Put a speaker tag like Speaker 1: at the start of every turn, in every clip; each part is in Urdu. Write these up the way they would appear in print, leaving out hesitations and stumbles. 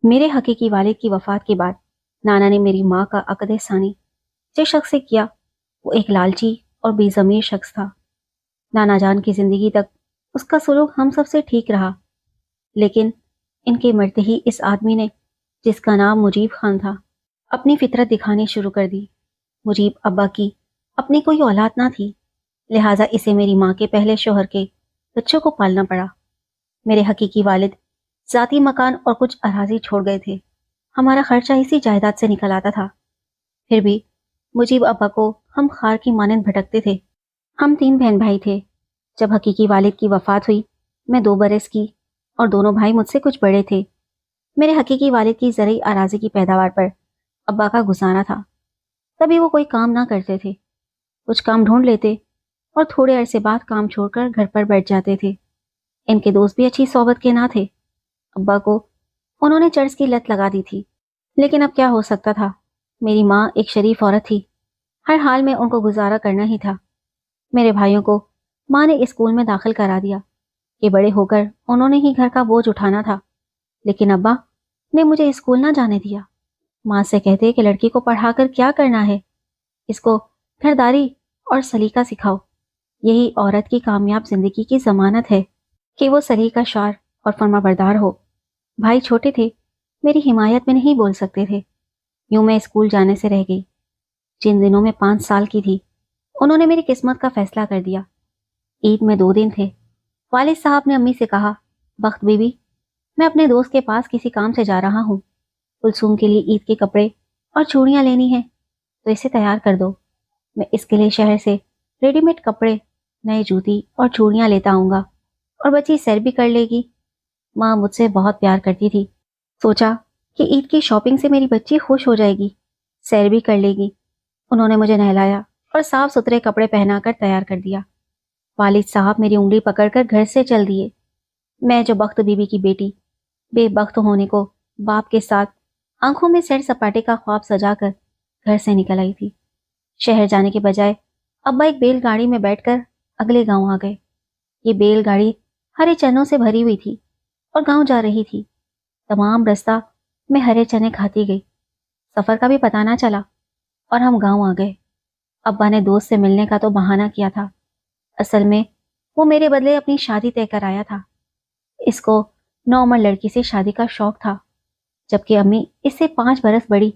Speaker 1: میرے حقیقی والد کی وفات کے بعد نانا نے میری ماں کا عقد ثانی جس شخص سے کیا وہ ایک لالچی اور بے ضمیر شخص تھا۔ نانا جان کی زندگی تک اس کا سلوک ہم سب سے ٹھیک رہا، لیکن ان کے مرتے ہی اس آدمی نے، جس کا نام مجیب خان تھا، اپنی فطرت دکھانی شروع کر دی۔ مجیب ابا کی اپنی کوئی اولاد نہ تھی، لہٰذا اسے میری ماں کے پہلے شوہر کے بچوں کو پالنا پڑا۔ میرے حقیقی والد ذاتی مکان اور کچھ اراضی چھوڑ گئے تھے، ہمارا خرچہ اسی جائیداد سے نکل آتا تھا۔ پھر بھی مجیب ابا کو ہم خار کی مانند بھٹکتے تھے۔ ہم 3 بہن بھائی تھے۔ جب حقیقی والد کی وفات ہوئی میں 2 برس کی اور دونوں بھائی مجھ سے کچھ بڑے تھے۔ میرے حقیقی والد کی زرعی اراضی کی پیداوار پر ابا کا گزارا تھا، تبھی وہ کوئی کام نہ کرتے تھے، کچھ کام ڈھونڈ لیتے اور تھوڑے عرصے بعد کام چھوڑ کر گھر پر بیٹھ جاتے تھے۔ ان کے دوست بھی اچھی صحبت کے نہ تھے۔ ابا کو انہوں نے چرس کی لت لگا دی تھی، لیکن اب کیا ہو سکتا تھا، میری ماں ایک شریف عورت تھی، ہر حال میں ان کو گزارا کرنا ہی تھا۔ میرے بھائیوں کو ماں نے اسکول میں داخل کرا دیا کہ بڑے ہو کر انہوں نے ہی گھر کا بوجھ اٹھانا تھا، لیکن ابا نے مجھے اسکول نہ جانے دیا۔ ماں سے کہتے کہ لڑکی کو پڑھا کر کیا کرنا ہے، اس کو گھرداری اور سلیقہ سکھاؤ، یہی عورت کی کامیاب زندگی کی ضمانت ہے کہ وہ سلیقہ شار اور فرما بردار ہو۔ بھائی چھوٹے تھے، میری حمایت میں نہیں بول سکتے تھے، یوں میں اسکول جانے سے رہ گئی۔ جن دنوں میں 5 سال کی تھی انہوں نے میری قسمت کا فیصلہ کر دیا۔ عید میں 2 دن تھے۔ والد صاحب نے امی سے کہا، بخت بی بی، میں اپنے دوست کے پاس کسی کام سے جا رہا ہوں، کلثوم کے لیے عید کے کپڑے اور چوڑیاں لینی ہیں تو اسے تیار کر دو۔ میں اس کے لیے شہر سے ریڈی میڈ کپڑے، نئے جوتی اور چوڑیاں لیتا آؤں گا، اور بچی سیر بھی کر لے گی۔ ماں مجھ سے بہت پیار کرتی تھی، سوچا کہ عید کی شاپنگ سے میری بچی خوش ہو جائے گی، سیر بھی کر لے گی۔ انہوں نے مجھے نہلایا اور صاف ستھرے کپڑے پہنا کر تیار کر دیا۔ والد صاحب میری انگلی پکڑ کر گھر سے چل دیے۔ میں جو بخت بی بی کی بیٹی، بے بخت ہونے کو باپ کے ساتھ آنکھوں میں سیر سپاٹے کا خواب سجا کر گھر سے نکل آئی تھی۔ شہر جانے کے بجائے ابا ایک بیل گاڑی میں بیٹھ کر اگلے گاؤں آ گئے۔ یہ بیل گاڑی ہرے چنوں سے بھری ہوئی تھی اور گاؤں جا رہی تھی۔ تمام رستہ میں ہرے چنے کھاتی گئی، سفر کا بھی پتہ نہ چلا اور ہم گاؤں آ گئے۔ ابا نے دوست سے ملنے کا تو بہانہ کیا تھا، اصل میں وہ میرے بدلے اپنی شادی طے کر آیا تھا۔ اس کو نوعمر لڑکی سے شادی کا شوق تھا، جبکہ امی اس سے 5 برس بڑی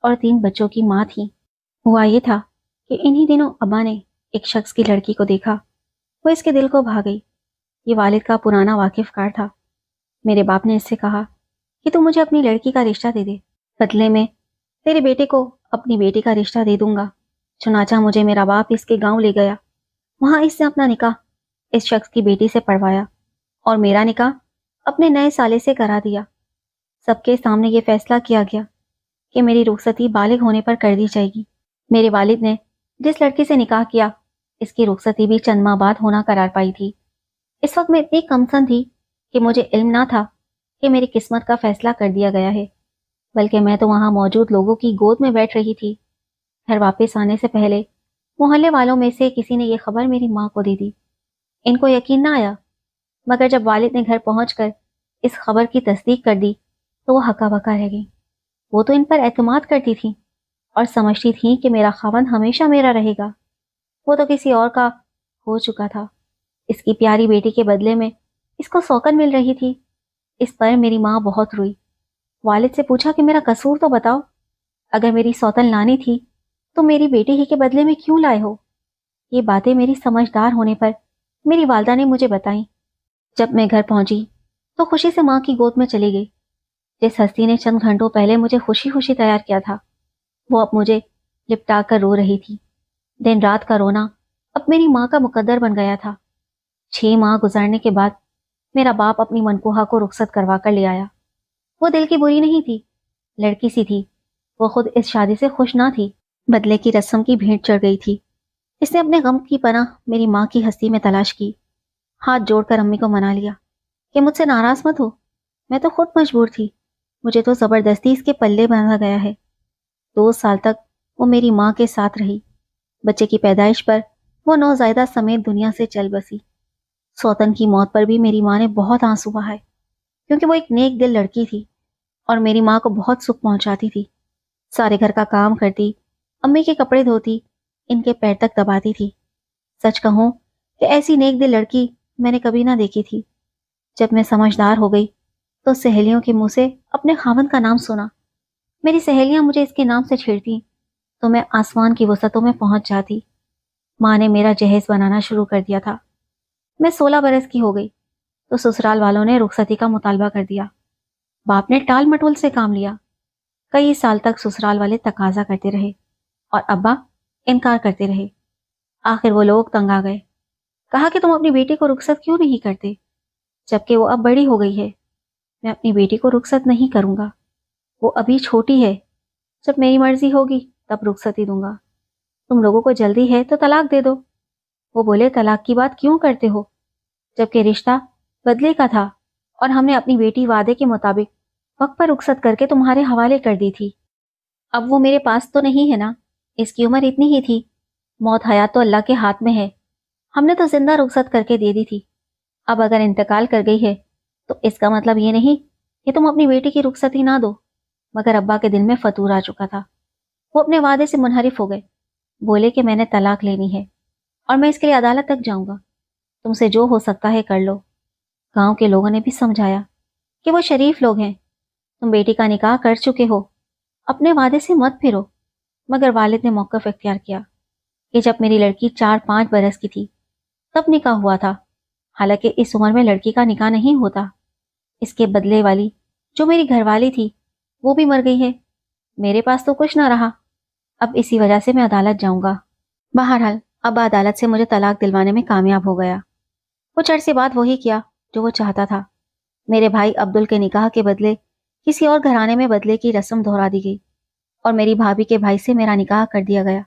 Speaker 1: اور 3 بچوں کی ماں تھی۔ ہوا یہ تھا کہ انہی دنوں ابا نے ایک شخص کی لڑکی کو دیکھا، وہ اس کے دل کو بھا گئی۔ یہ والد کا پرانا واقف کار تھا۔ میرے باپ نے اس سے کہا کہ تو مجھے اپنی لڑکی کا رشتہ دے دے، بدلے میں تیرے بیٹے کو اپنی بیٹی کا رشتہ دے دوں گا۔ چنانچہ مجھے میرا باپ اس کے گاؤں لے گیا، وہاں اس نے اپنا نکاح اس شخص کی بیٹی سے پڑھوایا اور میرا نکاح اپنے نئے سالے سے کرا دیا۔ سب کے سامنے یہ فیصلہ کیا گیا کہ میری رخصتی بالغ ہونے پر کر دی جائے گی۔ میرے والد نے جس لڑکی سے نکاح کیا اس کی رخصتی بھی چند ماہ بعد ہونا قرار پائی تھی۔ اس وقت میں اتنی کمسن تھی کہ مجھے علم نہ تھا کہ میری قسمت کا فیصلہ کر دیا گیا ہے، بلکہ میں تو وہاں موجود لوگوں کی گود میں بیٹھ رہی تھی۔ گھر واپس آنے سے پہلے محلے والوں میں سے کسی نے یہ خبر میری ماں کو دے دی۔ ان کو یقین نہ آیا، مگر جب والد نے گھر پہنچ کر اس خبر کی تصدیق کر دی تو وہ ہکا بکا رہ گئی۔ وہ تو ان پر اعتماد کرتی تھی اور سمجھتی تھی کہ میرا خاوند ہمیشہ میرا رہے گا، وہ تو کسی اور کا ہو چکا تھا۔ اس کی پیاری بیٹی کے بدلے میں اس کو سوکن مل رہی تھی۔ اس پر میری ماں بہت روئی۔ والد سے پوچھا کہ میرا قصور تو بتاؤ، اگر میری سوتن لانی تھی تو میری بیٹی ہی کے بدلے میں کیوں لائے ہو؟ یہ باتیں میری سمجھدار ہونے پر میری والدہ نے مجھے بتائیں۔ جب میں گھر پہنچی تو خوشی سے ماں کی گود میں چلی گئی۔ جس ہستی نے چند گھنٹوں پہلے مجھے خوشی خوشی تیار کیا تھا، وہ اب مجھے لپٹا کر رو رہی تھی۔ دن رات کا رونا اب میری ماں کا مقدر بن گیا تھا۔ 6 ماہ گزارنے کے بعد میرا باپ اپنی منکوہا کو رخصت کروا کر لے آیا۔ وہ دل کی بری نہیں تھی، لڑکی سی تھی۔ وہ خود اس شادی سے خوش نہ تھی، بدلے کی رسم کی بھیڑ چڑھ گئی تھی۔ اس نے اپنے غم کی پناہ میری ماں کی ہستی میں تلاش کی۔ ہاتھ جوڑ کر امی کو منا لیا کہ مجھ سے ناراض مت ہو، میں تو خود مجبور تھی، مجھے تو زبردستی اس کے پلے باندھا گیا ہے۔ 2 سال تک وہ میری ماں کے ساتھ رہی۔ بچے کی پیدائش پر وہ نوزائیدہ سمیت دنیا سے چل بسی۔ سوتن کی موت پر بھی میری ماں نے بہت آنسو بہائے، کیونکہ وہ ایک نیک دل لڑکی تھی اور میری ماں کو بہت سکھ پہنچاتی تھی. سارے گھر کا کام کرتی، امی کے کپڑے دھوتی، ان کے پیر تک دباتی تھی. سچ کہوں کہ ایسی نیک دل لڑکی میں نے کبھی نہ دیکھی تھی. جب میں سمجھدار ہو گئی تو سہیلیوں کے منہ سے اپنے خاوند کا نام سنا. میری سہیلیاں مجھے اس کے نام سے چھیڑتی تو میں آسمان کی وسعتوں میں پہنچ جاتی. ماں نے میرا جہیز بنانا شروع کر دیا تھا. میں 16 برس کی ہو گئی تو سسرال والوں نے رخصتی کا مطالبہ کر دیا. باپ نے ٹال مٹول سے کام لیا. کئی سال تک سسرال والے تقاضا کرتے رہے اور ابا انکار کرتے رہے. آخر وہ لوگ تنگ آ گئے. کہا کہ تم اپنی بیٹی کو رخصت کیوں نہیں کرتے، جبکہ وہ اب بڑی ہو گئی ہے. میں اپنی بیٹی کو رخصت نہیں کروں گا، وہ ابھی چھوٹی ہے. جب میری مرضی ہوگی تب رخصتی دوں گا. تم لوگوں کو جلدی ہے تو طلاق دے دو. وہ بولے طلاق کی بات کیوں کرتے ہو، جبکہ رشتہ بدلے کا تھا اور ہم نے اپنی بیٹی وعدے کے مطابق وقت پر رخصت کر کے تمہارے حوالے کر دی تھی. اب وہ میرے پاس تو نہیں ہے نا، اس کی عمر اتنی ہی تھی. موت حیات تو اللہ کے ہاتھ میں ہے. ہم نے تو زندہ رخصت کر کے دے دی تھی. اب اگر انتقال کر گئی ہے تو اس کا مطلب یہ نہیں کہ تم اپنی بیٹی کی رخصتی نہ دو. مگر ابا کے دل میں فتور آ چکا تھا. وہ اپنے وعدے سے منحرف ہو گئے. بولے کہ میں نے طلاق لینی ہے اور میں اس کے لیے عدالت تک جاؤں گا. تم سے جو ہو سکتا ہے کر لو. گاؤں کے لوگوں نے بھی سمجھایا کہ وہ شریف لوگ ہیں، تم بیٹی کا نکاح کر چکے ہو، اپنے وعدے سے مت پھرو. مگر والد نے موقف اختیار کیا کہ جب میری لڑکی 4-5 برس کی تھی تب نکاح ہوا تھا. حالانکہ اس عمر میں لڑکی کا نکاح نہیں ہوتا. اس کے بدلے والی جو میری گھر والی تھی وہ بھی مر گئی ہے. میرے پاس تو کچھ نہ رہا. اب اسی وجہ سے میں عدالت جاؤں گا. بہرحال ابا عدالت سے مجھے طلاق دلوانے میں کامیاب ہو گیا. کچھ عرصے بعد وہی کیا جو وہ چاہتا تھا. میرے بھائی عبدل کے نکاح کے بدلے کسی اور گھرانے میں بدلے کی رسم دہرا دی گئی اور میری بھابھی کے بھائی سے میرا نکاح کر دیا گیا.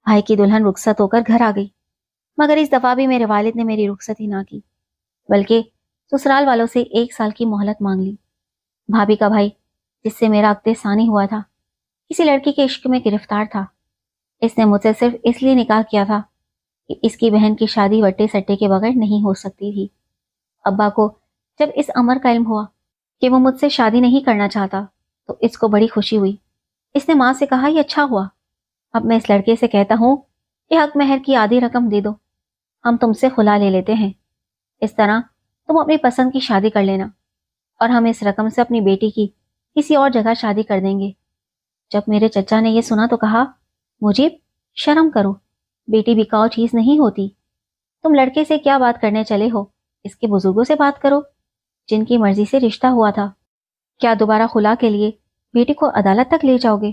Speaker 1: بھائی کی دلہن رخصت ہو کر گھر آ گئی. مگر اس دفعہ بھی میرے والد نے میری رخصتی نہ کی، بلکہ سسرال والوں سے 1 سال کی مہلت مانگ لی. بھابھی کا بھائی جس سے میرا عقد ثانی ہوا تھا کسی لڑکی کے عشق میں گرفتار تھا. اس نے مجھ سے صرف اس لیے نکاح کیا تھا کہ اس کی بہن کی شادی وٹے سٹے کے بغیر نہیں ہو سکتی تھی. ابا کو جب اس امر کا علم ہوا کہ وہ مجھ سے شادی نہیں کرنا چاہتا تو اس کو بڑی خوشی ہوئی. اس نے ماں سے کہا یہ اچھا ہوا، اب میں اس لڑکے سے کہتا ہوں کہ حق مہر کی آدھی رقم دے دو، ہم تم سے خلا لے لیتے ہیں. اس طرح تم اپنی پسند کی شادی کر لینا اور ہم اس رقم سے اپنی بیٹی کی کسی اور جگہ شادی کر دیں گے. جب میرے چچا نے یہ سنا تو کہا مجیب شرم کرو، بیٹی بکاؤ چیز نہیں ہوتی. تم لڑکے سے کیا بات کرنے چلے ہو، اس کے بزرگوں سے بات کرو جن کی مرضی سے رشتہ ہوا تھا. کیا دوبارہ خلا کے لیے بیٹی کو عدالت تک لے جاؤ گے؟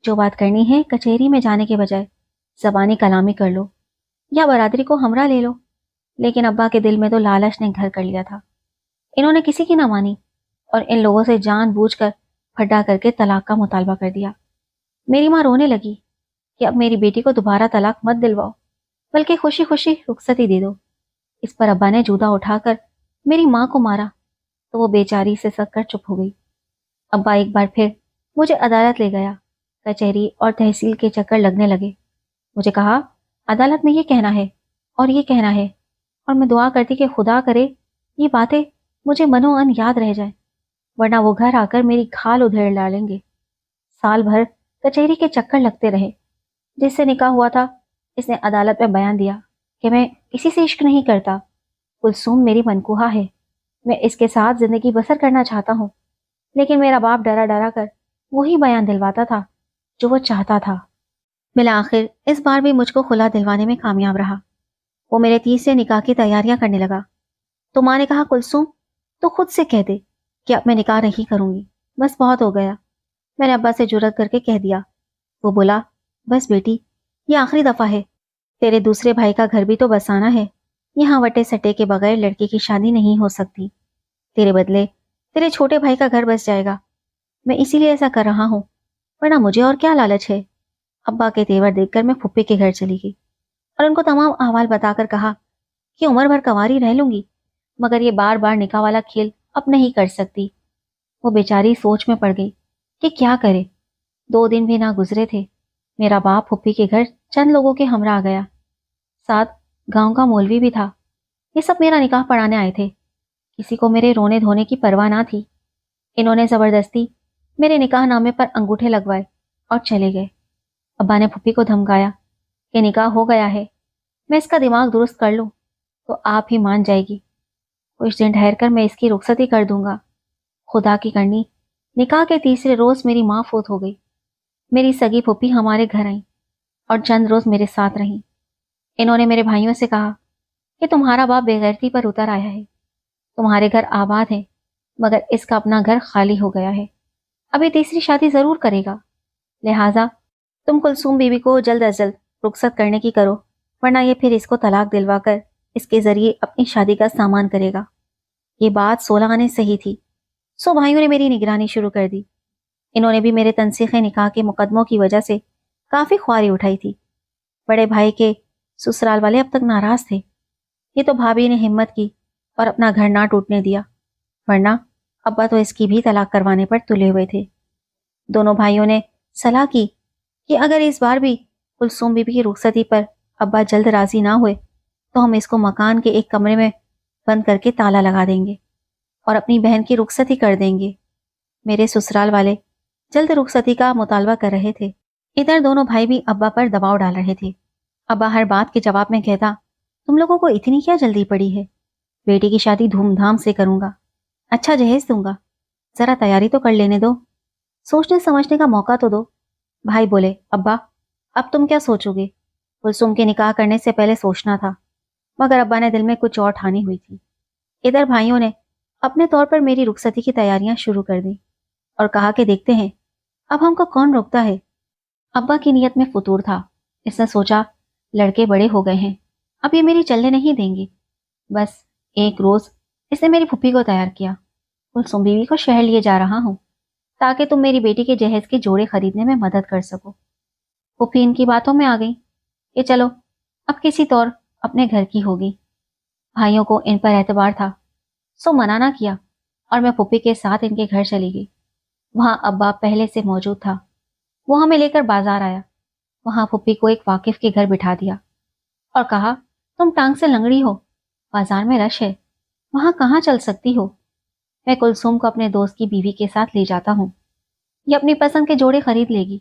Speaker 1: جو بات کرنی ہے کچہری میں جانے کے بجائے زبانی کلامی کر لو یا برادری کو ہمراہ لے لو. لیکن ابا کے دل میں تو لالچ نے گھر کر لیا تھا. انہوں نے کسی کی نہ مانی اور ان لوگوں سے جان بوجھ کر پھڈا کر کے طلاق کا مطالبہ کر دیا. میری ماں رونے لگی کہ اب میری بیٹی کو دوبارہ طلاق مت دلواؤ بلکہ خوشی خوشی رخصتی دے دو. اس پر ابا نے جوتا اٹھا کر میری ماں کو مارا تو وہ بیچاری سے سک کر چپ ہو گئی. ابا ایک بار پھر مجھے عدالت لے گیا. کچہری اور تحصیل کے چکر لگنے لگے. مجھے کہا عدالت میں یہ کہنا ہے اور یہ کہنا ہے، اور میں دعا کرتی کہ خدا کرے یہ باتیں مجھے منو ان یاد رہ جائیں، ورنہ وہ گھر آ کر میری کھال ادھیڑ ڈالیں گے. سال بھر کچہری کے چکر لگتے رہے. جس سے نکاح ہوا تھا اس نے عدالت میں بیان دیا کہ میں کسی سے عشق نہیں کرتا، کلثوم میری منکوہا ہے، میں اس کے ساتھ زندگی بسر کرنا چاہتا ہوں. لیکن میرا باپ ڈرا ڈرا کر وہی بیان دلواتا تھا جو وہ چاہتا تھا. بالآخر اس بار بھی مجھ کو خلا دلوانے میں کامیاب رہا. وہ میرے تیسرے نکاح کی تیاریاں کرنے لگا تو ماں نے کہا کلثوم تو خود سے کہہ دے کہ اب میں نکاح نہیں کروں گی، بس بہت ہو گیا. میں نے ابا سے جرأت کر کے کہہ دیا. وہ بولا بس بیٹی یہ آخری دفعہ ہے، تیرے دوسرے بھائی کا گھر بھی تو بسانا ہے، یہاں وٹے سٹے کے بغیر لڑکی کی شادی نہیں ہو سکتی. تیرے بدلے تیرے چھوٹے بھائی کا گھر بس جائے گا. میں اسی لیے ایسا کر رہا ہوں، ورنہ مجھے اور کیا لالچ ہے. ابا کے تیور دیکھ کر میں پھپھی کے گھر چلی گئی اور ان کو تمام احوال بتا کر کہا کہ عمر بھر کنواری رہ لوں گی مگر یہ بار بار نکاح والا کھیل اب نہیں کر سکتی. وہ بیچاری سوچ میں پڑ گئی کہ کیا کرے. 2 دن بھی نہ گزرے تھے میرا باپ پھپھی کے گھر چند لوگوں کے ہمراہ آ گیا، ساتھ گاؤں کا مولوی بھی تھا. یہ سب میرا نکاح پڑھانے آئے تھے. کسی کو میرے رونے دھونے کی پرواہ نہ تھی. انہوں نے زبردستی میرے نکاح نامے پر انگوٹھے لگوائے اور چلے گئے۔ ابا نے پھپھی کو دھمکایا کہ نکاح ہو گیا ہے، میں اس کا دماغ درست کر لوں تو آپ ہی مان جائے گی، کچھ دن ٹھہر کر میں اس کی رخصتی کر دوں گا۔ خدا کی کرنی، نکاح کے تیسرے روز میری ماں فوت ہو گئی۔ میری سگی پھپھی ہمارے گھر آئیں اور چند روز میرے ساتھ رہیں۔ انہوں نے میرے بھائیوں سے کہا کہ تمہارا باپ بے غیرتی پر اتر آیا ہے، تمہارے گھر آباد ہے مگر اس کا اپنا گھر خالی ہو گیا ہے، ابھی تیسری شادی ضرور کرے گا، لہٰذا تم کلثوم بیوی کو جلد از جلد رخصت کرنے کی کرو، ورنہ یہ پھر اس کو طلاق دلوا کر اس کے ذریعے اپنی شادی کا سامان کرے گا۔ یہ بات 16 آنے صحیح تھی، سو بھائیوں نے میری نگرانی شروع کر دی۔ انہوں نے بھی میرے تنسیخ نکاح کے مقدموں کی وجہ سے کافی خواری اٹھائی تھی۔ بڑے بھائی کے سسرال والے اب تک ناراض تھے، یہ تو بھابھی نے ہمت کی اور اپنا گھر نہ ٹوٹنے دیا، ورنہ ابا تو اس کی بھی طلاق کروانے پر تلے ہوئے تھے۔ دونوں بھائیوں نے صلاح کی کہ اگر اس بار بھی کلثوم بی بی کی رخصتی پر ابا جلد راضی نہ ہوئے تو ہم اس کو مکان کے ایک کمرے میں بند کر کے تالا لگا دیں گے اور اپنی بہن کی رخصتی کر دیں گے۔ میرے سسرال والے جلد رخصتی کا مطالبہ کر رہے تھے، ادھر دونوں بھائی بھی ابا پر دباؤ ڈال رہے تھے۔ ابا ہر بات کے جواب میں کہتا، تم لوگوں کو اتنی کیا جلدی پڑی ہے، بیٹی کی شادی دھوم دھام سے کروں گا، اچھا جہیز دوں گا، ذرا تیاری تو کر لینے دو، سوچنے سمجھنے کا موقع تو دو۔ بھائی بولے، ابا اب تم کیا سوچو گے، کلثوم کے نکاح کرنے سے پہلے سوچنا تھا، مگر ابا نے دل میں کچھ اور ٹھانی ہوئی تھی۔ ادھر بھائیوں نے اپنے طور پر میری رخصتی کی تیاریاں شروع کر دی اور کہا کہ دیکھتے ہیں اب ہم کو کون روکتا ہے۔ ابا کی نیت میں فطور تھا، اس نے سوچا لڑکے بڑے ہو گئے ہیں، اب یہ میری چلنے نہیں دیں گے۔ بس ایک روز اس نے میری پھپھی کو تیار کیا، کلثوم بیوی کو شہر لیے جا رہا ہوں تاکہ تم میری بیٹی کے جہیز کے جوڑے خریدنے میں مدد کر سکو۔ پھپھی ان کی باتوں میں آ گئی کہ چلو اب کسی طور اپنے گھر کی ہوگی۔ بھائیوں کو ان پر اعتبار تھا، سو منع نہ کیا اور میں پھپھی کے ساتھ ان کے گھر چلی گئی۔ وہاں ابا پہلے سے موجود تھا، وہ ہمیں لے کر بازار آیا، وہاں پھپھی کو ایک واقف کے گھر بٹھا دیا اور کہا تم ٹانگ سے لنگڑی ہو، بازار میں رش ہے، وہاں کہاں چل سکتی ہو، میں کلثوم کو اپنے دوست کی بیوی کے ساتھ لے جاتا ہوں، یہ اپنی پسند کے جوڑے خرید لے گی۔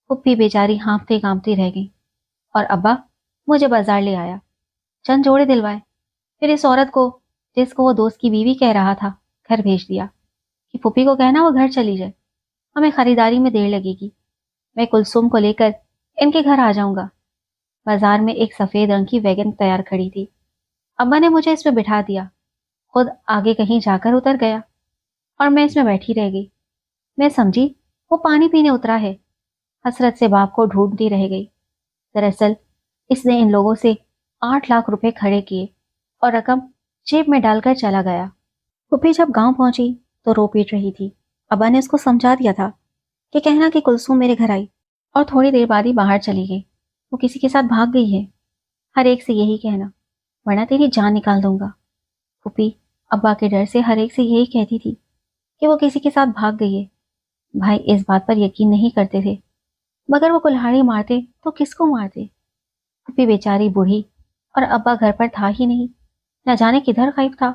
Speaker 1: پھپھی بیچاری ہانفتے کانپتی رہ گئی اور ابا مجھے بازار لے آیا، چند جوڑے دلوائے، پھر اس عورت کو جس کو وہ دوست کی بیوی کہہ رہا تھا گھر بھیج دیا کہ پھپھی کو کہنا وہ گھر چلی جائے، ہمیں خریداری میں دیر لگے گی، میں کلثوم کو لے کر ان کے گھر آ جاؤں گا۔ بازار میں ایک سفید رنگ کی ویگن تیار کھڑی تھی، ابا نے مجھے اس میں بٹھا دیا، خود آگے کہیں جا کر اتر گیا اور میں اس میں بیٹھی رہ گئی۔ میں سمجھی وہ پانی پینے اترا ہے، حسرت سے باپ کو ڈھونڈتی رہ گئی۔ دراصل اس نے ان لوگوں سے 8 لاکھ روپے کھڑے کیے اور رقم جیب میں ڈال کر چلا گیا۔ پھپھی جب گاؤں پہنچی تو رو پیٹ رہی تھی۔ ابا نے اس کو سمجھا دیا تھا کہ کہنا کہ کلثوم میرے گھر آئی اور تھوڑی دیر بعد ہی باہر چلی گئی، وہ کسی کے ساتھ بھاگ گئی ہے، ہر ایک سے یہی کہنا ورنہ تیری جان نکال دوں گا۔ پھپھی ابا کے ڈر سے ہر ایک سے یہی کہتی تھی کہ وہ کسی کے ساتھ بھاگ گئی ہے۔ بھائی اس بات پر یقین نہیں کرتے تھے، مگر وہ کلہاڑی مارتے تو کس کو مارتے۔ پھپھی بیچاری بوڑھی اور ابا گھر پر تھا ہی نہیں، نہ جانے کدھر غائب تھا۔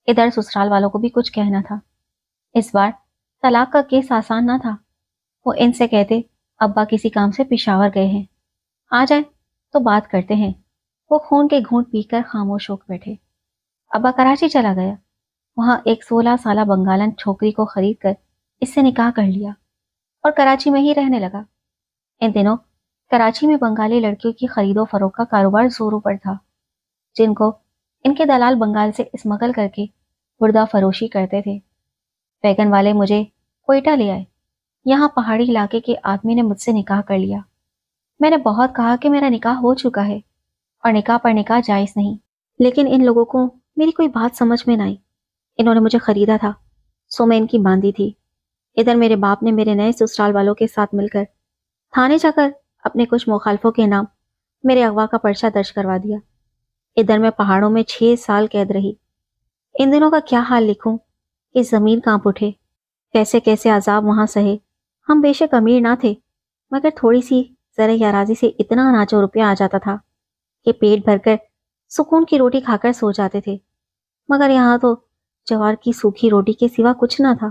Speaker 1: ادھر سسرال والوں کو بھی کچھ کہنا تھا۔ اس بار طلاق کا کیس آسان نہ تھا، وہ ان سے کہتے ابا کسی کام سے پشاور گئے ہیں، آ جائے تو بات کرتے ہیں۔ وہ خون کے گھونٹ پی کر خاموش ہو بیٹھے۔ ابا کراچی چلا گیا، وہاں ایک 16 سالہ بنگالن چھوکری کو خرید کر اس سے نکاح کر لیا اور کراچی میں ہی رہنے لگا۔ ان دنوں کراچی میں بنگالی لڑکیوں کی خرید و فروخت کا کاروبار زوروں پر تھا، جن کو ان کے دلال بنگال سے اسمگل کر کے گردہ فروشی کرتے تھے۔ ویگن والے مجھے کوئٹہ لے آئے، یہاں پہاڑی علاقے کے آدمی نے مجھ سے نکاح کر لیا۔ میں نے بہت کہا کہ میرا نکاح ہو چکا ہے اور نکاح پر نکاح جائز نہیں، لیکن ان لوگوں کو میری کوئی بات سمجھ میں نہ آئی۔ انہوں نے مجھے خریدا تھا، سو میں ان کی باندھی تھی۔ ادھر میرے باپ نے میرے نئے سسرال والوں کے ساتھ مل کر تھانے جا کر اپنے کچھ مخالفوں کے نام میرے اغوا کا پرچہ درج کروا دیا۔ ادھر میں پہاڑوں میں 6 سال قید رہی۔ ان دنوں کا کیا حال لکھوں کہ زمین کانپ اٹھے، کیسے کیسے عذاب وہاں سہے۔ ہم بے شک امیر نہ تھے، مگر تھوڑی سی زرعی اراضی سے اتنا اناج و روپیہ آ جاتا تھا کہ پیٹ بھر کر سکون کی روٹی کھا کر سو جاتے تھے، مگر یہاں تو جوار کی سوکھی روٹی کے سوا کچھ نہ تھا۔